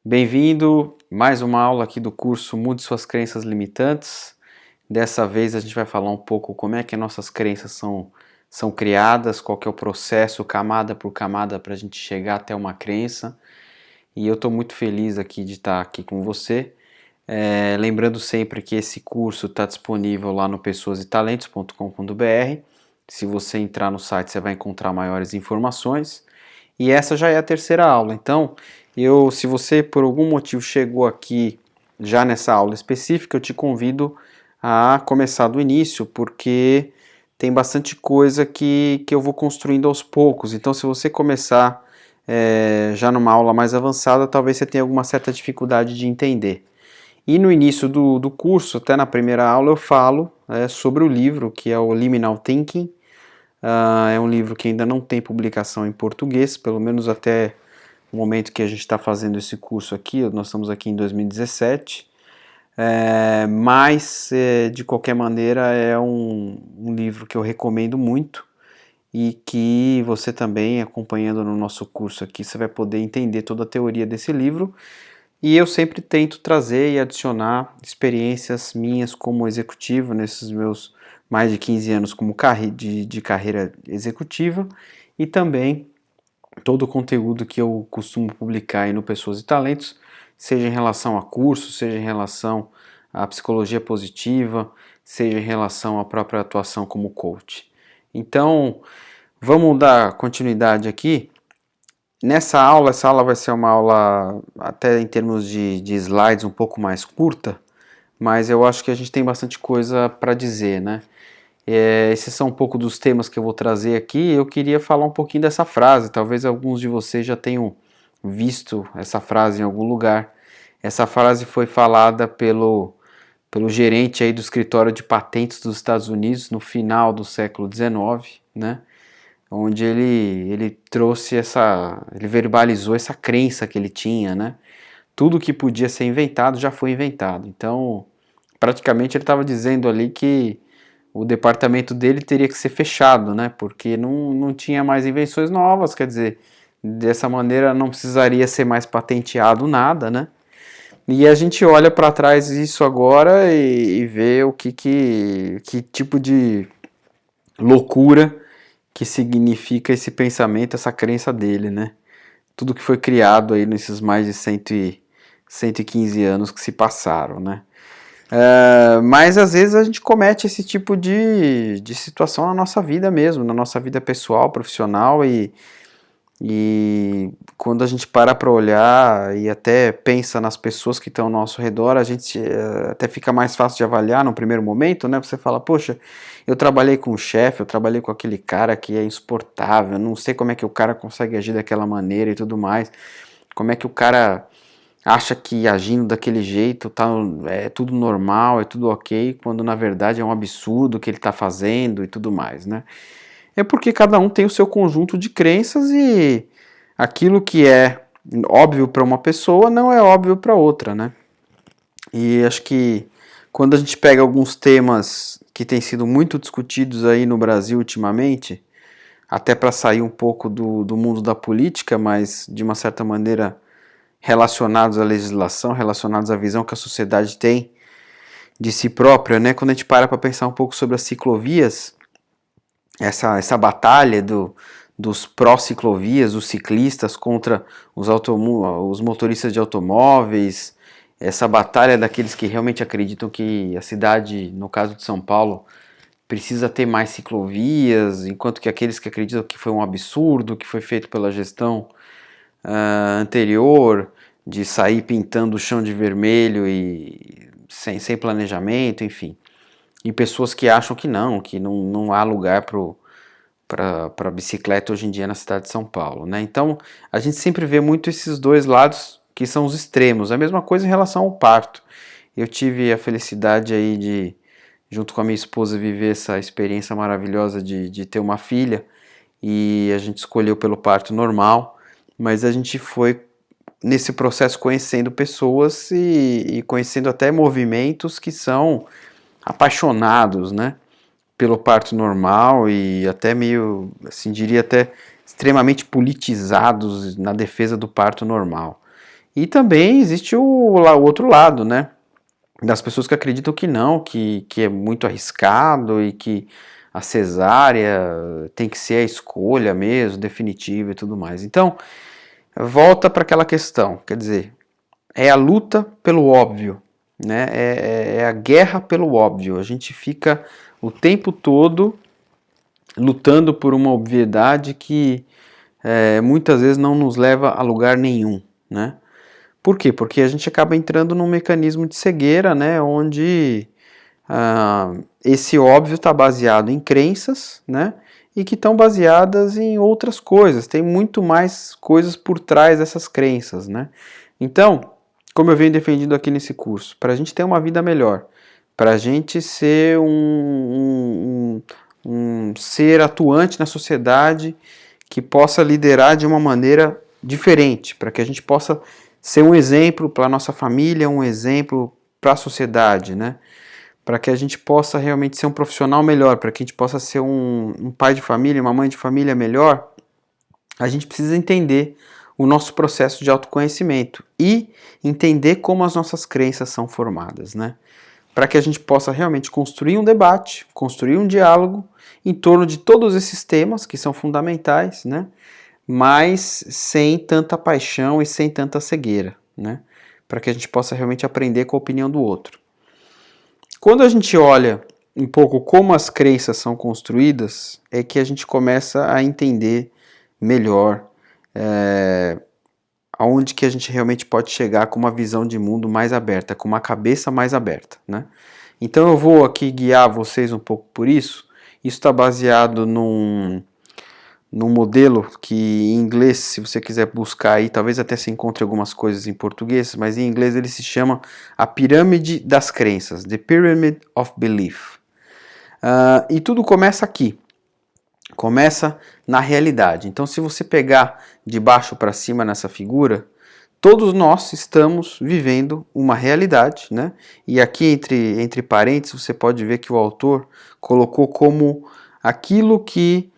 Bem-vindo, mais uma aula aqui do curso Mude Suas Crenças Limitantes. Dessa vez a gente vai falar um pouco como é que nossas crenças são criadas, qual que é o processo, camada por camada, para a gente chegar até uma crença. E eu estou muito feliz aqui de estar aqui com você. Lembrando sempre que esse curso está disponível lá no pessoasetalentos.com.br. Se você entrar no site, você vai encontrar maiores informações. E essa já é a terceira aula. Então, se você por algum motivo chegou aqui já nessa aula específica, eu te convido a começar do início, porque tem bastante coisa que eu vou construindo aos poucos. Então, se você começar já numa aula mais avançada, talvez você tenha alguma certa dificuldade de entender. E no início do curso, até na primeira aula, eu falo sobre o livro, que é o Liminal Thinking. É um livro que ainda não tem publicação em português, pelo menos até o momento que a gente está fazendo esse curso aqui. Nós estamos aqui em 2017, mas de qualquer maneira é um livro que eu recomendo muito e que você também, acompanhando no nosso curso aqui, você vai poder entender toda a teoria desse livro. E eu sempre tento trazer e adicionar experiências minhas como executivo nesses meus mais de 15 anos como de carreira executiva, e também todo o conteúdo que eu costumo publicar aí no Pessoas e Talentos, seja em relação a cursos, seja em relação à psicologia positiva, seja em relação à própria atuação como coach. Então, vamos dar continuidade aqui. Essa aula vai ser uma aula, até em termos de slides, um pouco mais curta, mas eu acho que a gente tem bastante coisa para dizer, né? Esses são um pouco dos temas que eu vou trazer aqui. Eu queria falar um pouquinho dessa frase. Talvez alguns de vocês já tenham visto essa frase em algum lugar. Essa frase foi falada pelo gerente aí do escritório de patentes dos Estados Unidos no final do século XIX, né? Onde ele trouxe ele verbalizou essa crença que ele tinha, né? Tudo que podia ser inventado já foi inventado. Então, praticamente ele estava dizendo ali que o departamento dele teria que ser fechado, né? Porque não tinha mais invenções novas, quer dizer, dessa maneira não precisaria ser mais patenteado nada, né? E a gente olha para trás isso agora e vê que tipo de loucura que significa esse pensamento, essa crença dele, né? Tudo que foi criado aí nesses mais de 115 anos que se passaram, né? Mas às vezes a gente comete esse tipo de situação na nossa vida mesmo, na nossa vida pessoal, profissional, e quando a gente para olhar e até pensa nas pessoas que estão ao nosso redor, a gente até fica mais fácil de avaliar no primeiro momento, né? Você fala, poxa, eu trabalhei com um chefe, eu trabalhei com aquele cara que é insuportável, não sei como é que o cara consegue agir daquela maneira e tudo mais, como é que o cara acha que agindo daquele jeito é tudo normal, é tudo ok, quando na verdade é um absurdo o que ele está fazendo e tudo mais, né? É porque cada um tem o seu conjunto de crenças e aquilo que é óbvio para uma pessoa não é óbvio para outra, né? E acho que quando a gente pega alguns temas que têm sido muito discutidos aí no Brasil ultimamente, até para sair um pouco do mundo da política, mas de uma certa maneira relacionados à legislação, relacionados à visão que a sociedade tem de si própria, né? Quando a gente para pensar um pouco sobre as ciclovias, essa batalha dos pró-ciclovias, os ciclistas contra os motoristas de automóveis, essa batalha daqueles que realmente acreditam que a cidade, no caso de São Paulo, precisa ter mais ciclovias, enquanto que aqueles que acreditam que foi um absurdo, que foi feito pela gestão anterior, de sair pintando o chão de vermelho e sem planejamento, enfim. E pessoas que acham que não há lugar para bicicleta hoje em dia na cidade de São Paulo, né? Então, a gente sempre vê muito esses dois lados que são os extremos. A mesma coisa em relação ao parto. Eu tive a felicidade aí de, junto com a minha esposa, viver essa experiência maravilhosa de ter uma filha, e a gente escolheu pelo parto normal, mas a gente foi nesse processo conhecendo pessoas e conhecendo até movimentos que são apaixonados, né, pelo parto normal e até meio, assim, diria até extremamente politizados na defesa do parto normal. E também existe o outro lado, né? Das pessoas que acreditam que não, que é muito arriscado e que a cesárea tem que ser a escolha mesmo, definitiva e tudo mais. Então, volta para aquela questão, quer dizer, é a luta pelo óbvio, né? É a guerra pelo óbvio. A gente fica o tempo todo lutando por uma obviedade que muitas vezes não nos leva a lugar nenhum, né? Por quê? Porque a gente acaba entrando num mecanismo de cegueira, né? Onde esse óbvio está baseado em crenças, né? E que estão baseadas em outras coisas. Tem muito mais coisas por trás dessas crenças, né? Então, como eu venho defendendo aqui nesse curso, para a gente ter uma vida melhor, para a gente ser um ser atuante na sociedade que possa liderar de uma maneira diferente, para que a gente possa ser um exemplo para a nossa família, um exemplo para a sociedade, né? Para que a gente possa realmente ser um profissional melhor, para que a gente possa ser um pai de família, uma mãe de família melhor, a gente precisa entender o nosso processo de autoconhecimento e entender como as nossas crenças são formadas, né? Para que a gente possa realmente construir um debate, construir um diálogo em torno de todos esses temas que são fundamentais, né? Mas sem tanta paixão e sem tanta cegueira, né? Para que a gente possa realmente aprender com a opinião do outro. Quando a gente olha um pouco como as crenças são construídas, é que a gente começa a entender melhor aonde que a gente realmente pode chegar com uma visão de mundo mais aberta, com uma cabeça mais aberta, né? Então eu vou aqui guiar vocês um pouco por isso. Isso está baseado num modelo que em inglês, se você quiser buscar aí, talvez até se encontre algumas coisas em português, mas em inglês ele se chama a pirâmide das crenças, The Pyramid of Belief. E tudo começa aqui, começa na realidade. Então se você pegar de baixo para cima nessa figura, todos nós estamos vivendo uma realidade, né? E aqui entre parênteses você pode ver que o autor colocou como aquilo que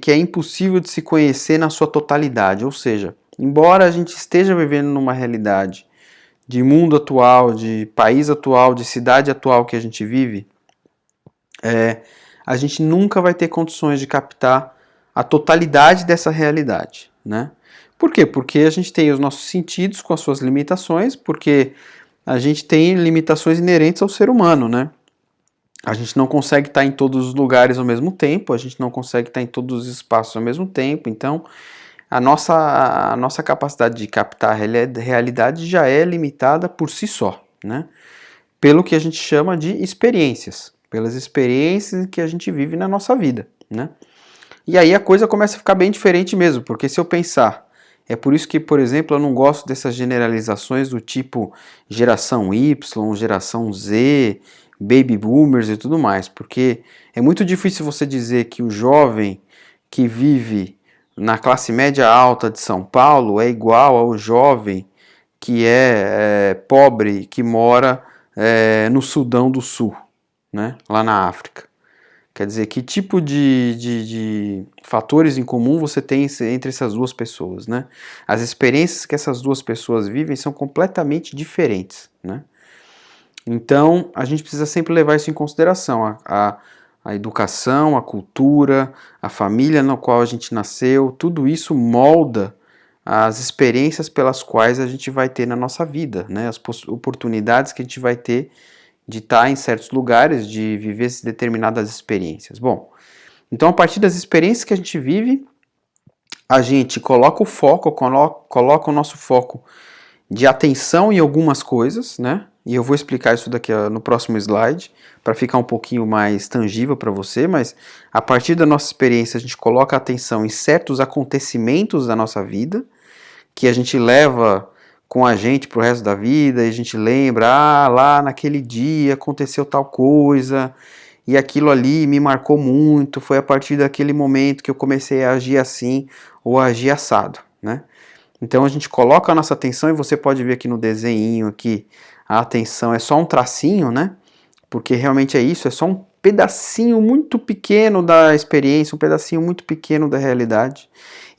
é impossível de se conhecer na sua totalidade, ou seja, embora a gente esteja vivendo numa realidade de mundo atual, de país atual, de cidade atual que a gente vive, a gente nunca vai ter condições de captar a totalidade dessa realidade, né? Por quê? Porque a gente tem os nossos sentidos com as suas limitações, porque a gente tem limitações inerentes ao ser humano, né? A gente não consegue estar em todos os lugares ao mesmo tempo, a gente não consegue estar em todos os espaços ao mesmo tempo, então a nossa capacidade de captar a realidade já é limitada por si só, né? Pelo que a gente chama de experiências, pelas experiências que a gente vive na nossa vida, né? E aí a coisa começa a ficar bem diferente mesmo, porque se eu pensar, é por isso que, por exemplo, eu não gosto dessas generalizações do tipo geração Y, geração Z, baby boomers e tudo mais, porque é muito difícil você dizer que o jovem que vive na classe média alta de São Paulo é igual ao jovem que é pobre, que mora no Sudão do Sul, né, lá na África. Quer dizer, que tipo de fatores em comum você tem entre essas duas pessoas, né? As experiências que essas duas pessoas vivem são completamente diferentes, né? Então, a gente precisa sempre levar isso em consideração, a educação, a cultura, a família na qual a gente nasceu, tudo isso molda as experiências pelas quais a gente vai ter na nossa vida, né? As oportunidades que a gente vai ter de estar em certos lugares, de viver determinadas experiências. Bom, então a partir das experiências que a gente vive, a gente coloca o foco, coloca o nosso foco de atenção em algumas coisas, né? E eu vou explicar isso daqui no próximo slide, para ficar um pouquinho mais tangível para você, mas a partir da nossa experiência a gente coloca a atenção em certos acontecimentos da nossa vida, que a gente leva com a gente pro resto da vida, e a gente lembra, lá naquele dia aconteceu tal coisa, e aquilo ali me marcou muito, foi a partir daquele momento que eu comecei a agir assim, ou a agir assado, né? Então a gente coloca a nossa atenção, e você pode ver aqui no desenho aqui, a atenção é só um tracinho, né? Porque realmente é isso, é só um pedacinho muito pequeno da experiência, um pedacinho muito pequeno da realidade.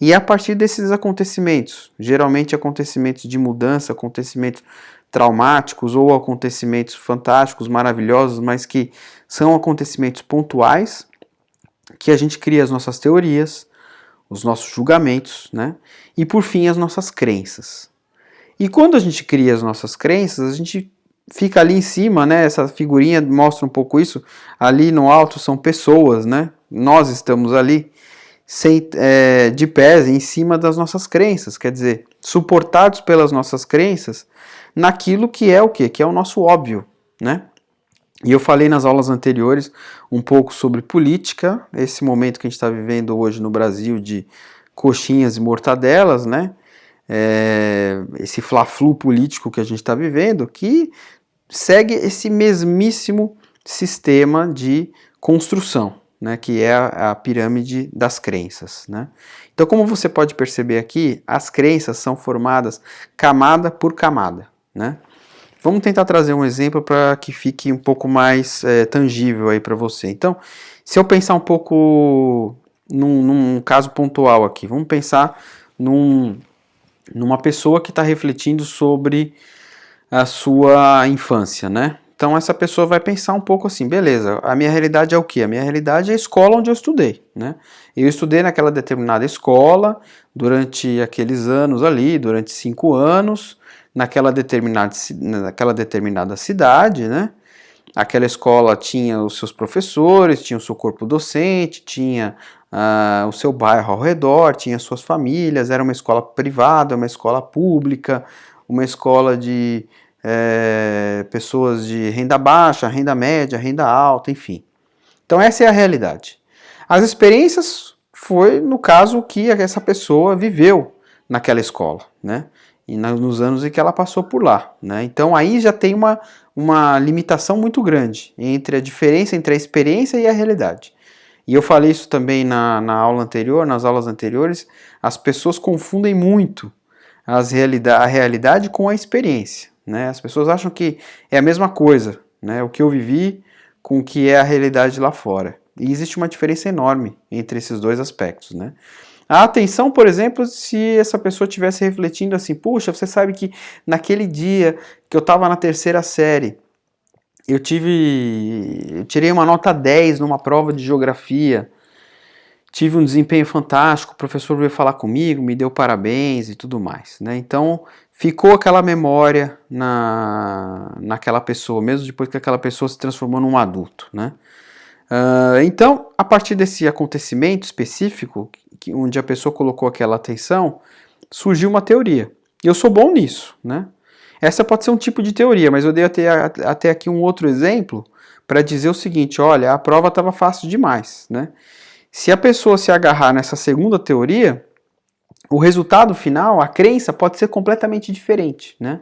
E a partir desses acontecimentos, geralmente acontecimentos de mudança, acontecimentos traumáticos ou acontecimentos fantásticos, maravilhosos, mas que são acontecimentos pontuais, que a gente cria as nossas teorias, os nossos julgamentos, né? E por fim as nossas crenças. E quando a gente cria as nossas crenças, a gente fica ali em cima, né? Essa figurinha mostra um pouco isso. Ali no alto são pessoas, né? Nós estamos ali de pés em cima das nossas crenças, quer dizer, suportados pelas nossas crenças naquilo que é o quê? Que é o nosso óbvio, né? E eu falei nas aulas anteriores um pouco sobre política, esse momento que a gente está vivendo hoje no Brasil de coxinhas e mortadelas, né? Esse fla-flu político que a gente está vivendo, que segue esse mesmíssimo sistema de construção, né? Que é a pirâmide das crenças, né? Então, como você pode perceber aqui, as crenças são formadas camada por camada, né? Vamos tentar trazer um exemplo para que fique um pouco mais tangível aí para você. Então, se eu pensar um pouco num caso pontual aqui, vamos pensar numa pessoa que está refletindo sobre a sua infância, né? Então, essa pessoa vai pensar um pouco assim, beleza, a minha realidade é o quê? A minha realidade é a escola onde eu estudei, né? Eu estudei naquela determinada escola durante aqueles anos ali, durante 5 anos, naquela determinada cidade, né? Aquela escola tinha os seus professores, tinha o seu corpo docente, tinha o seu bairro ao redor, tinha suas famílias, era uma escola privada, uma escola pública, uma escola de pessoas de renda baixa, renda média, renda alta, enfim. Então essa é a realidade. As experiências foi, no caso, que essa pessoa viveu naquela escola, né? E nos anos em que ela passou por lá, né? Então aí já tem uma limitação muito grande entre a diferença entre a experiência e a realidade. E eu falei isso também na aula anterior, nas aulas anteriores, as pessoas confundem muito a realidade com a experiência, né? As pessoas acham que é a mesma coisa, né? O que eu vivi com o que é a realidade lá fora. E existe uma diferença enorme entre esses dois aspectos, né? A atenção, por exemplo, se essa pessoa estivesse refletindo assim, puxa, você sabe que naquele dia que eu estava na 3ª série, eu tirei uma nota 10 numa prova de geografia, tive um desempenho fantástico, o professor veio falar comigo, me deu parabéns e tudo mais, né? Então, ficou aquela memória naquela pessoa, mesmo depois que aquela pessoa se transformou num adulto, né? Então, a partir desse acontecimento específico, onde a pessoa colocou aquela atenção, surgiu uma teoria. Eu sou bom nisso, né? Essa pode ser um tipo de teoria, mas eu dei até aqui um outro exemplo para dizer o seguinte, olha, a prova estava fácil demais, né? Se a pessoa se agarrar nessa segunda teoria, o resultado final, a crença, pode ser completamente diferente, né?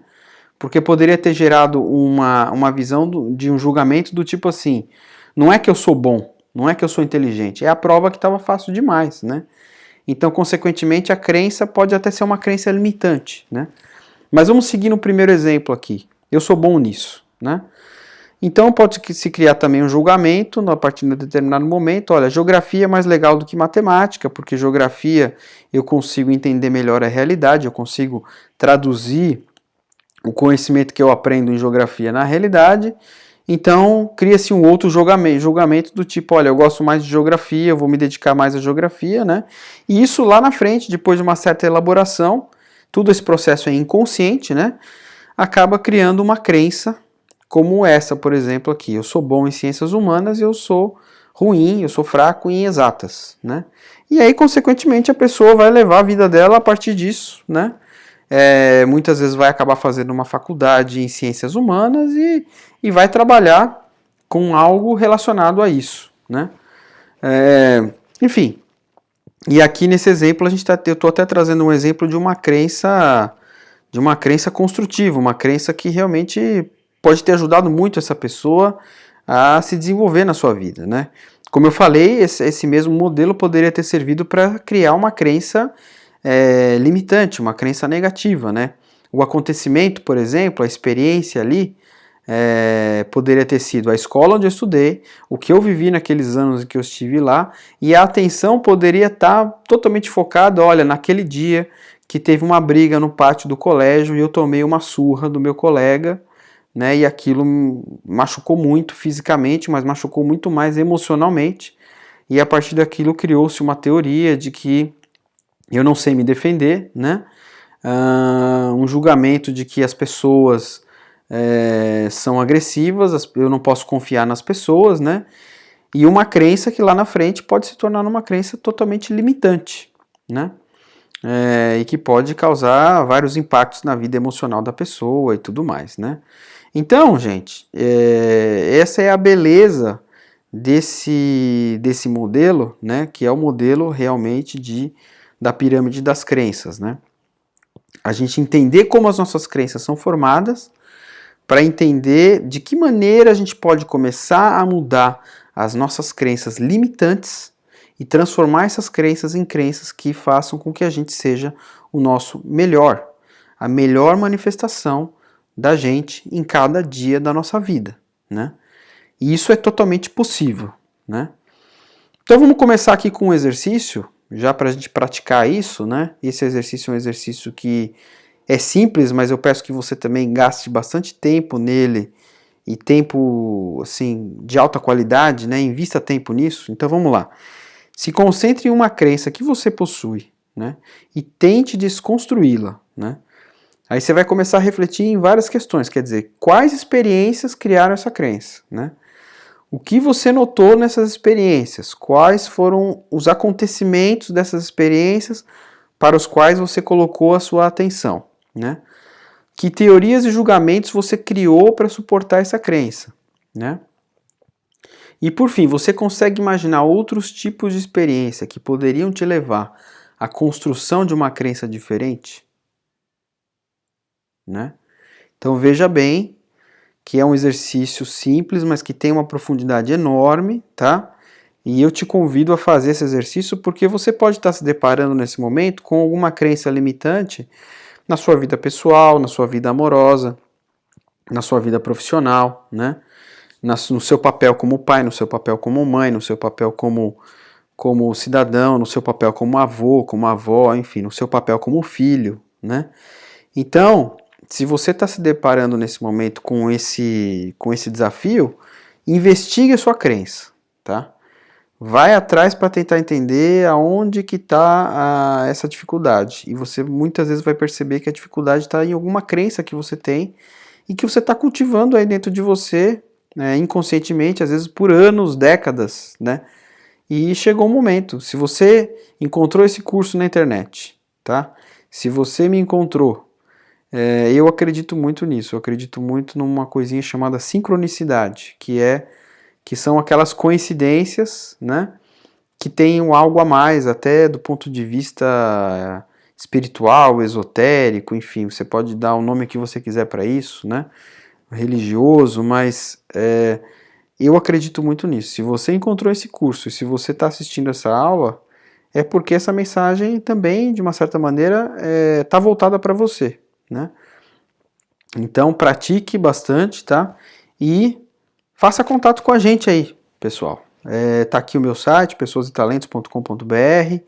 Porque poderia ter gerado uma visão de um julgamento do tipo assim, não é que eu sou bom, não é que eu sou inteligente, é a prova que estava fácil demais, né? Então, consequentemente, a crença pode até ser uma crença limitante, né? Mas vamos seguir no primeiro exemplo aqui. Eu sou bom nisso, né? Então, pode se criar também um julgamento a partir de um determinado momento. Olha, geografia é mais legal do que matemática, porque geografia eu consigo entender melhor a realidade, eu consigo traduzir o conhecimento que eu aprendo em geografia na realidade. Então, cria-se um outro julgamento do tipo, olha, eu gosto mais de geografia, eu vou me dedicar mais à geografia, né? E isso lá na frente, depois de uma certa elaboração, todo esse processo é inconsciente, né? Acaba criando uma crença como essa, por exemplo, aqui. Eu sou bom em ciências humanas e eu sou ruim, eu sou fraco em exatas, né? E aí, consequentemente, a pessoa vai levar a vida dela a partir disso, né? Muitas vezes vai acabar fazendo uma faculdade em ciências humanas e vai trabalhar com algo relacionado a isso, né? Enfim, e aqui nesse exemplo eu estou até trazendo um exemplo de uma crença construtiva, uma crença que realmente pode ter ajudado muito essa pessoa a se desenvolver na sua vida, né? Como eu falei, esse mesmo modelo poderia ter servido para criar uma crença limitante, uma crença negativa, né? O acontecimento, por exemplo, a experiência ali, poderia ter sido a escola onde eu estudei, o que eu vivi naqueles anos em que eu estive lá, e a atenção poderia estar totalmente focada, olha, naquele dia que teve uma briga no pátio do colégio e eu tomei uma surra do meu colega, né, e aquilo machucou muito fisicamente, mas machucou muito mais emocionalmente, e a partir daquilo criou-se uma teoria de que eu não sei me defender, né, um julgamento de que as pessoas são agressivas, eu não posso confiar nas pessoas, né? E uma crença que lá na frente pode se tornar uma crença totalmente limitante, né? E que pode causar vários impactos na vida emocional da pessoa e tudo mais, né? Então, gente, essa é a beleza desse modelo, né? Que é o modelo realmente da pirâmide das crenças, né? A gente entender como as nossas crenças são formadas, para entender de que maneira a gente pode começar a mudar as nossas crenças limitantes e transformar essas crenças em crenças que façam com que a gente seja o nosso melhor, a melhor manifestação da gente em cada dia da nossa vida, né? E isso é totalmente possível, né? Então vamos começar aqui com um exercício, já para a gente praticar isso, né? Esse exercício é um exercício que é simples, mas eu peço que você também gaste bastante tempo nele e tempo assim de alta qualidade, né? Invista tempo nisso. Então vamos lá. Se concentre em uma crença que você possui, né? E tente desconstruí-la, né? Aí você vai começar a refletir em várias questões, quer dizer, quais experiências criaram essa crença, né? O que você notou nessas experiências? Quais foram os acontecimentos dessas experiências para os quais você colocou a sua atenção, né? Que teorias e julgamentos você criou para suportar essa crença, né? E por fim, você consegue imaginar outros tipos de experiência que poderiam te levar à construção de uma crença diferente, né? Então veja bem que é um exercício simples, mas que tem uma profundidade enorme, tá? E eu te convido a fazer esse exercício porque você pode estar se deparando nesse momento com alguma crença limitante na sua vida pessoal, na sua vida amorosa, na sua vida profissional, né? No seu papel como pai, no seu papel como mãe, no seu papel como cidadão, no seu papel como avô, como avó, enfim, no seu papel como filho, né? Então, se você está se deparando nesse momento com esse desafio, investigue a sua crença, tá? Vai atrás para tentar entender aonde que está essa dificuldade. E você muitas vezes vai perceber que a dificuldade está em alguma crença que você tem e que você está cultivando aí dentro de você, né, inconscientemente, às vezes por anos, décadas, né? E chegou um momento, se você encontrou esse curso na internet, tá? Se você me encontrou, eu acredito muito nisso, eu acredito muito numa coisinha chamada sincronicidade, que são aquelas coincidências, né, que têm algo a mais, até do ponto de vista espiritual, esotérico, enfim, você pode dar o nome que você quiser para isso, né, religioso, mas eu acredito muito nisso. Se você encontrou esse curso e se você está assistindo essa aula, é porque essa mensagem também, de uma certa maneira, está voltada para você, né? Então pratique bastante, tá? E faça contato com a gente aí, pessoal. Tá aqui o meu site, pessoasetalentos.com.br.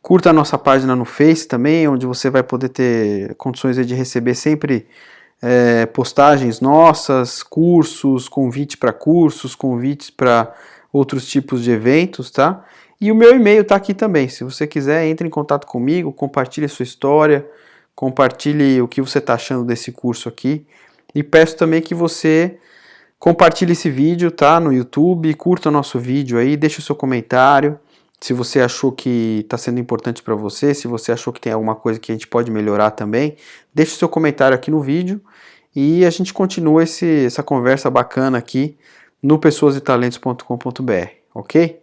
Curta a nossa página no Face também, onde você vai poder ter condições de receber sempre postagens nossas, cursos, convites para outros tipos de eventos, tá? E o meu e-mail tá aqui também. Se você quiser, entre em contato comigo, compartilhe a sua história, compartilhe o que você está achando desse curso aqui. E peço também que você compartilhe esse vídeo, tá? No YouTube, curta o nosso vídeo aí, deixe o seu comentário. Se você achou que está sendo importante para você, se você achou que tem alguma coisa que a gente pode melhorar também, deixe o seu comentário aqui no vídeo e a gente continua essa conversa bacana aqui no pessoasetalentos.com.br, ok?